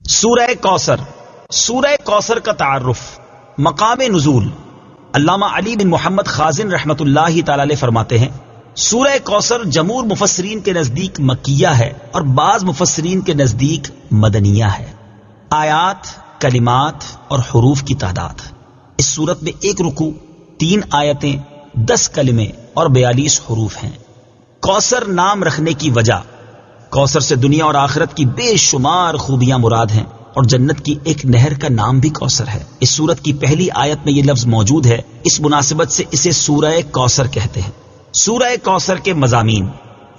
سورہ کوثر. سورہ کوثر کا تعارف. مقام نزول. علامہ علی بن محمد خازن رحمت اللہ تعالی علیہ فرماتے ہیں سورہ کوثر جمہور مفسرین کے نزدیک مکیہ ہے اور بعض مفسرین کے نزدیک مدنیہ ہے. آیات، کلمات اور حروف کی تعداد. اس صورت میں 1 رکوع، 3 آیتیں، 10 کلمے اور 42 حروف ہیں. کوثر نام رکھنے کی وجہ. کوثر سے دنیا اور آخرت کی بے شمار خوبیاں مراد ہیں اور جنت کی ایک نہر کا نام بھی کوثر ہے. اس سورت کی پہلی آیت میں یہ لفظ موجود ہے، اس مناسبت سے اسے سورہ کوثر کہتے ہیں. سورہ کوثر کے مضامین.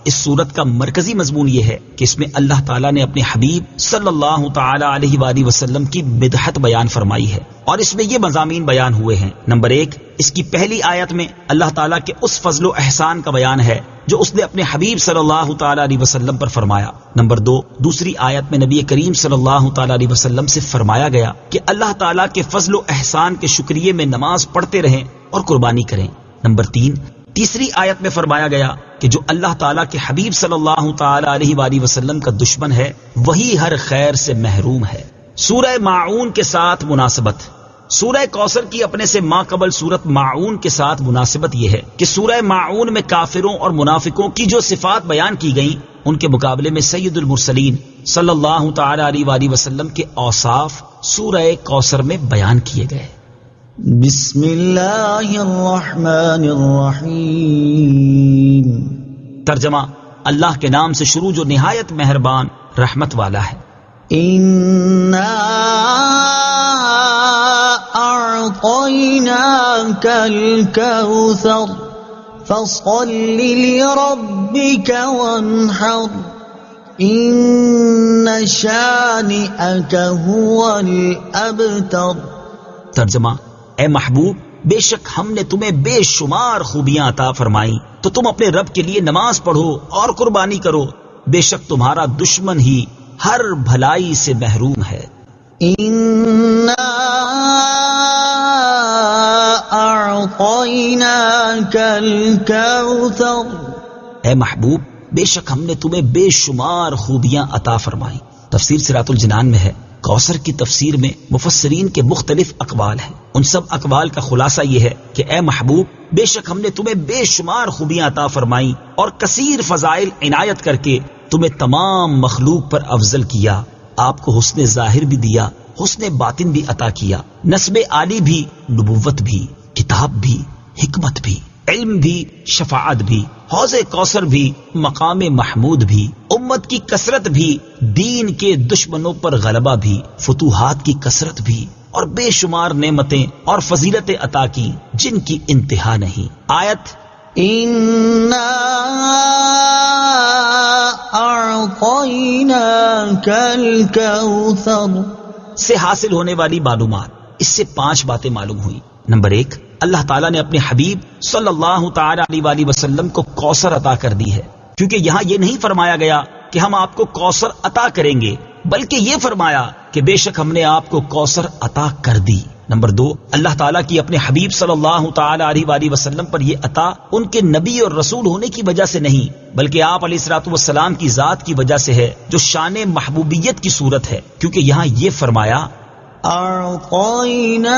اس سورت کا مرکزی مضمون یہ ہے کہ اس میں اللہ تعالیٰ نے اپنے حبیب صلی اللہ تعالی علیہ وآلہ وسلم کی مدحت بیان فرمائی ہے اور اس میں یہ مضامین بیان ہوئے ہیں. نمبر 1، اس کی پہلی آیت میں اللہ تعالیٰ کے اس فضل و احسان کا بیان ہے جو اس نے اپنے حبیب صلی اللہ تعالی علیہ وسلم پر فرمایا. نمبر 2، دوسری آیت میں نبی کریم صلی اللہ تعالی علیہ وسلم سے فرمایا گیا کہ اللہ تعالیٰ کے فضل و احسان کے شکریے میں نماز پڑھتے رہیں اور قربانی کریں. نمبر 3، تیسری آیت میں فرمایا گیا کہ جو اللہ تعالیٰ کے حبیب صلی اللہ تعالی علیہ وآلہ وسلم کا دشمن ہے وہی ہر خیر سے محروم ہے. سورہ ماعون کے ساتھ مناسبت. سورہ کوثر کی اپنے سے ماقبل سورت ماعون کے ساتھ مناسبت یہ ہے کہ سورہ ماعون میں کافروں اور منافقوں کی جو صفات بیان کی گئیں ان کے مقابلے میں سید المرسلین صلی اللہ تعالی علیہ وآلہ وسلم کے اوصاف سورہ کوثر میں بیان کیے گئے. بسم اللہ الرحمن الرحیم. ترجمہ: اللہ کے نام سے شروع جو نہایت مہربان رحمت والا ہے. اِنَّا أعطيناك الكوثر فصل لربك وانحر إن شانئك هو الأبتر. ترجمہ: اے محبوب، بے شک ہم نے تمہیں بے شمار خوبیاں عطا فرمائیں تو تم اپنے رب کے لیے نماز پڑھو اور قربانی کرو. بے شک تمہارا دشمن ہی ہر بھلائی سے محروم ہے. إِنَّا أَعْطَيْنَاكَ الْكَوْثَرَ. اے محبوب، بے شک ہم نے تمہیں بے شمار خوبیاں عطا فرمائیں. تفسیر صراط الجنان میں ہے کوثر کی تفسیر میں مفسرین کے مختلف اقوال ہیں. ان سب اقوال کا خلاصہ یہ ہے کہ اے محبوب، بے شک ہم نے تمہیں بے شمار خوبیاں عطا فرمائیں اور کثیر فضائل عنایت کر کے تمہیں تمام مخلوق پر افضل کیا. آپ کو حسن ظاہر بھی دیا، حسن باطن بھی عطا کیا، نسب عالی بھی، نبوت بھی، کتاب بھی، حکمت بھی، علم بھی، شفاعت بھی، حوض کوثر بھی، مقام محمود بھی، امت کی کثرت بھی، دین کے دشمنوں پر غلبہ بھی، فتوحات کی کثرت بھی اور بے شمار نعمتیں اور فضیلتیں عطا کی جن کی انتہا نہیں. آیت إِنَّا أَعْطَيْنَاكَ الْكَوْثَرَ سے حاصل ہونے والی معلومات. اس سے 5 باتیں معلوم ہوئی. نمبر 1، اللہ تعالیٰ نے اپنے حبیب صلی اللہ تعالی علیہ وآلہ وسلم کو کوثر عطا کر دی ہے، کیونکہ یہاں یہ نہیں فرمایا گیا کہ ہم آپ کو کوثر عطا کریں گے، بلکہ یہ فرمایا کہ بے شک ہم نے آپ کو کوثر عطا کر دی. نمبر 2، اللہ تعالیٰ کی اپنے حبیب صلی اللہ تعالی علیہ وآلہ وسلم پر یہ عطا ان کے نبی اور رسول ہونے کی وجہ سے نہیں بلکہ آپ علیہ الصلوۃ والسلام کی ذات کی وجہ سے ہے جو شان محبوبیت کی صورت ہے، کیونکہ یہاں یہ فرمایا أَعْطَيْنَاكَ،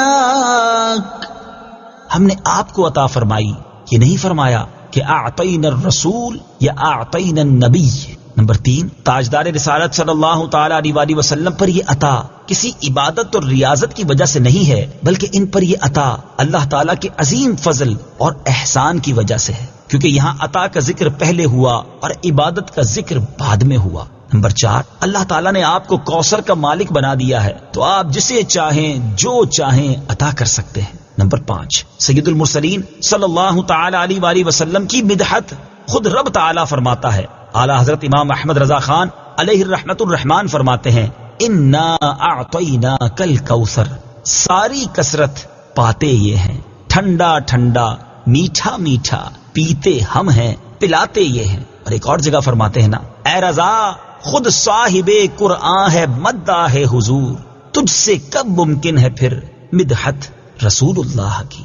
ہم نے آپ کو عطا فرمائی. یہ نہیں فرمایا کہ اعطینا الرسول یا اعطینا النبی. نمبر 3، تاجدار رسالت صلی اللہ تعالی علیہ وآلہ وسلم پر یہ عطا کسی عبادت اور ریاضت کی وجہ سے نہیں ہے بلکہ ان پر یہ عطا اللہ تعالیٰ کے عظیم فضل اور احسان کی وجہ سے ہے، کیونکہ یہاں عطا کا ذکر پہلے ہوا اور عبادت کا ذکر بعد میں ہوا. نمبر 4، اللہ تعالیٰ نے آپ کو کوثر کا مالک بنا دیا ہے تو آپ جسے چاہیں جو چاہیں عطا کر سکتے ہیں. نمبر 5، سید المرسلین صلی اللہ تعالی علیہ وآلہ وسلم کی مدحت خود رب تعالیٰ فرماتا ہے. اعلیٰ حضرت امام احمد رضا خان علیہ الرحمت الرحمان فرماتے ہیں انا اعطیناک الکوثر. ساری کثرت پاتے یہ ہیں، ٹھنڈا ٹھنڈا، میٹھا میٹھا، پیتے ہم ہیں، پلاتے یہ ہیں. اور ایک اور جگہ فرماتے ہیں نا، اے رضا خود صاحب قرآن ہے مداح ہے حضور، تجھ سے کب ممکن ہے پھر مدحت رسول اللہ کی.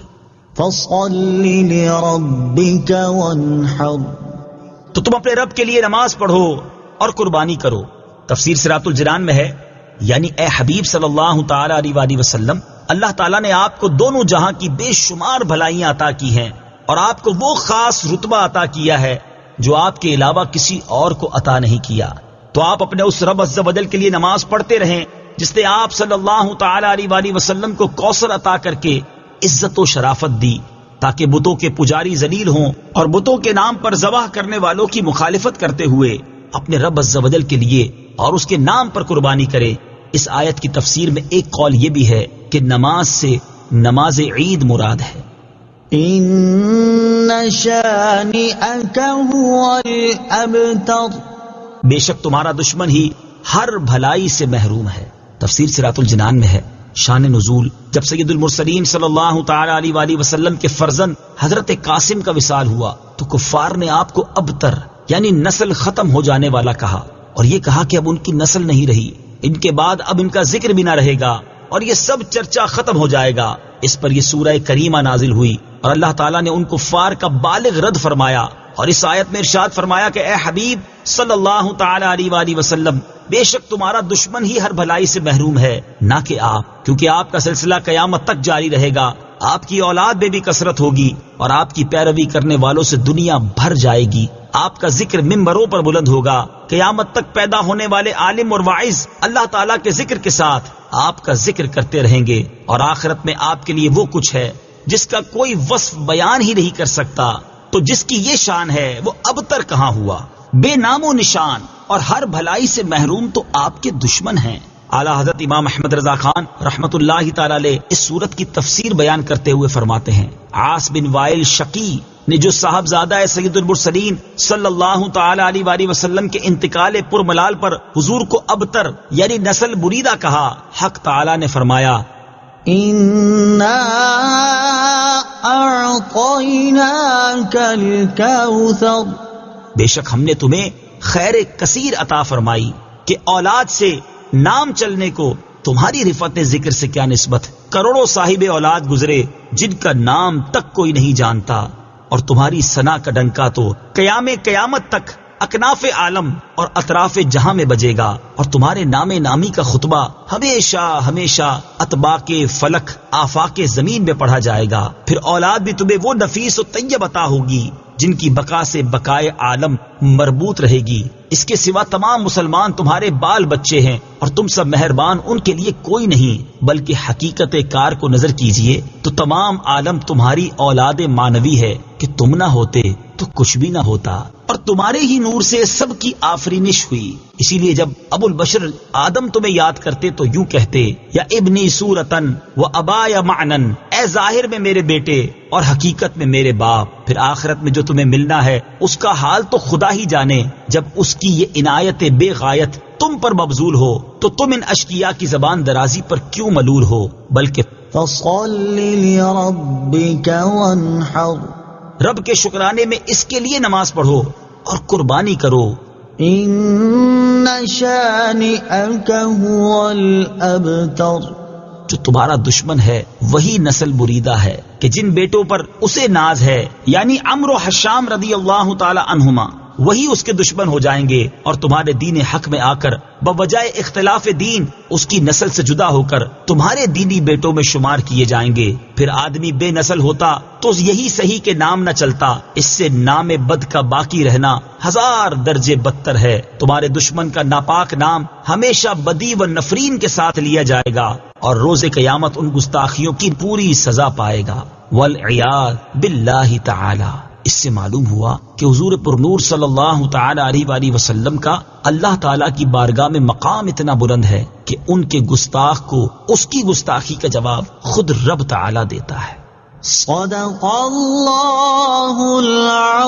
فَصَلِّ لِرَبِّكَ وَانْحَرْ. تو تم اپنے رب کے لیے نماز پڑھو اور قربانی کرو. تفسیر صراط الجنان میں ہے یعنی اے حبیب صلی اللہ تعالی علیہ وآلہ وسلم، اللہ تعالیٰ نے آپ کو دونوں جہاں کی بے شمار بھلائیاں عطا کی ہیں اور آپ کو وہ خاص رتبہ عطا کیا ہے جو آپ کے علاوہ کسی اور کو عطا نہیں کیا. تو آپ اپنے اس رب عز و جل کے لیے نماز پڑھتے رہیں جس نے آپ صلی اللہ تعالی علیہ وآلہ وسلم کو کوثر عطا کر کے عزت و شرافت دی، تاکہ بتوں کے پجاری ذلیل ہوں اور بتوں کے نام پر ذبح کرنے والوں کی مخالفت کرتے ہوئے اپنے رب عز و جل کے لیے اور اس کے نام پر قربانی کرے. اس آیت کی تفسیر میں ایک قول یہ بھی ہے کہ نماز سے نماز عید مراد ہے. ان شانئک هو الابتر، بے شک تمہارا دشمن ہی ہر بھلائی سے محروم ہے. تفسیر صراط الجنان میں ہے. شان نزول، جب سید المرسلین صلی اللہ تعالی علیہ وآلہ وسلم کے فرزند حضرت قاسم کا وصال ہوا تو کفار نے آپ کو ابتر یعنی نسل ختم ہو جانے والا کہا، اور یہ کہا کہ اب ان کی نسل نہیں رہی، ان کے بعد اب ان کا ذکر بھی نہ رہے گا اور یہ سب چرچا ختم ہو جائے گا. اس پر یہ سورہ کریمہ نازل ہوئی اور اللہ تعالیٰ نے ان کفار کا بالغ رد فرمایا اور اس آیت میں ارشاد فرمایا کہ اے حبیب صلی اللہ تعالی علیہ وآلہ وسلم، بے شک تمہارا دشمن ہی ہر بھلائی سے محروم ہے، نہ کہ آپ، کیونکہ آپ کا سلسلہ قیامت تک جاری رہے گا. آپ کی اولاد میں بھی کثرت ہوگی اور آپ کی پیروی کرنے والوں سے دنیا بھر جائے گی. آپ کا ذکر ممبروں پر بلند ہوگا. قیامت تک پیدا ہونے والے عالم اور واعظ اللہ تعالیٰ کے ذکر کے ساتھ آپ کا ذکر کرتے رہیں گے، اور آخرت میں آپ کے لیے وہ کچھ ہے جس کا کوئی وصف بیان ہی نہیں کر سکتا. تو جس کی یہ شان ہے وہ ابتر کہاں ہوا، بے نام و نشان اور ہر بھلائی سے محروم تو آپ کے دشمن ہیں. اعلیٰ حضرت امام احمد رضا خان رحمت اللہ تعالی علیہ اس صورت کی تفسیر بیان کرتے ہوئے فرماتے ہیں، عاص بن وائل شقی نے جو صاحبزادہ سید المرسلین صلی اللہ تعالی علیہ وآلہ وسلم کے انتقال پرملال پر حضور کو ابتر یعنی نسل بریدہ کہا، حق تعالی نے فرمایا اِنَّا أَعْطَيْنَاكَ الْكَوْثَرَ، بے شک ہم نے تمہیں خیر کثیر عطا فرمائی کہ اولاد سے نام چلنے کو تمہاری رفعت ذکر سے کیا نسبت. کروڑوں صاحب اولاد گزرے جن کا نام تک کوئی نہیں جانتا، اور تمہاری ثنا کا ڈنکا تو قیامت تک اکناف عالم اور اطراف جہاں میں بجے گا، اور تمہارے نام نامی کا خطبہ ہمیشہ ہمیشہ اطباق فلک آفاق زمین میں پڑھا جائے گا. پھر اولاد بھی تمہیں وہ نفیس و طیب عطا ہوگی جن کی بقا سے بقائے عالم مربوط رہے گی. اس کے سوا تمام مسلمان تمہارے بال بچے ہیں، اور تم سب مہربان ان کے لیے کوئی نہیں، بلکہ حقیقت کار کو نظر کیجئے تو تمام عالم تمہاری اولاد مانوی ہے کہ تم نہ ہوتے تو کچھ بھی نہ ہوتا، اور تمہارے ہی نور سے سب کی آفرینش ہوئی. اسی لیے جب ابو البشر آدم تمہیں یاد کرتے تو یوں کہتے، یا ابنی صورتن و ابایا معنن، اے ظاہر میں میرے بیٹے اور حقیقت میں میرے باپ. پھر آخرت میں جو تمہیں ملنا ہے اس کا حال تو خدا ہی جانے. جب اس کی یہ عنایت بے غایت تم پر مبذول ہو تو تم ان اشقیاء کی زبان درازی پر کیوں ملول ہو، بلکہ فَصَلِّ لِرَبِّكَ وَانْحَرْ، رب کے شکرانے میں اس کے لیے نماز پڑھو اور قربانی کرو. إِنَّ شَانِئَكَ هُوَ الْأَبْتَرُ، جو تمہارا دشمن ہے وہی نسل بریدہ ہے کہ جن بیٹوں پر اسے ناز ہے، یعنی عمرو و حشام رضی اللہ تعالی عنہما، وہی اس کے دشمن ہو جائیں گے، اور تمہارے دین حق میں آ کر بوجہ اختلاف دین اس کی نسل سے جدا ہو کر تمہارے دینی بیٹوں میں شمار کیے جائیں گے. پھر آدمی بے نسل ہوتا تو یہی صحیح کے نام نہ چلتا، اس سے نام بد کا باقی رہنا 1000 درجے بدتر ہے. تمہارے دشمن کا ناپاک نام ہمیشہ بدی و نفرین کے ساتھ لیا جائے گا، اور روز قیامت ان گستاخیوں کی پوری سزا پائے گا. والعیاذ باللہ تعالی. اس سے معلوم ہوا کہ حضور پر نور صلی اللہ تعالی علیہ وآلہ وسلم کا اللہ تعالیٰ کی بارگاہ میں مقام اتنا بلند ہے کہ ان کے گستاخ کو اس کی گستاخی کا جواب خود رب تعالیٰ دیتا ہے. صدق اللہ العظیم.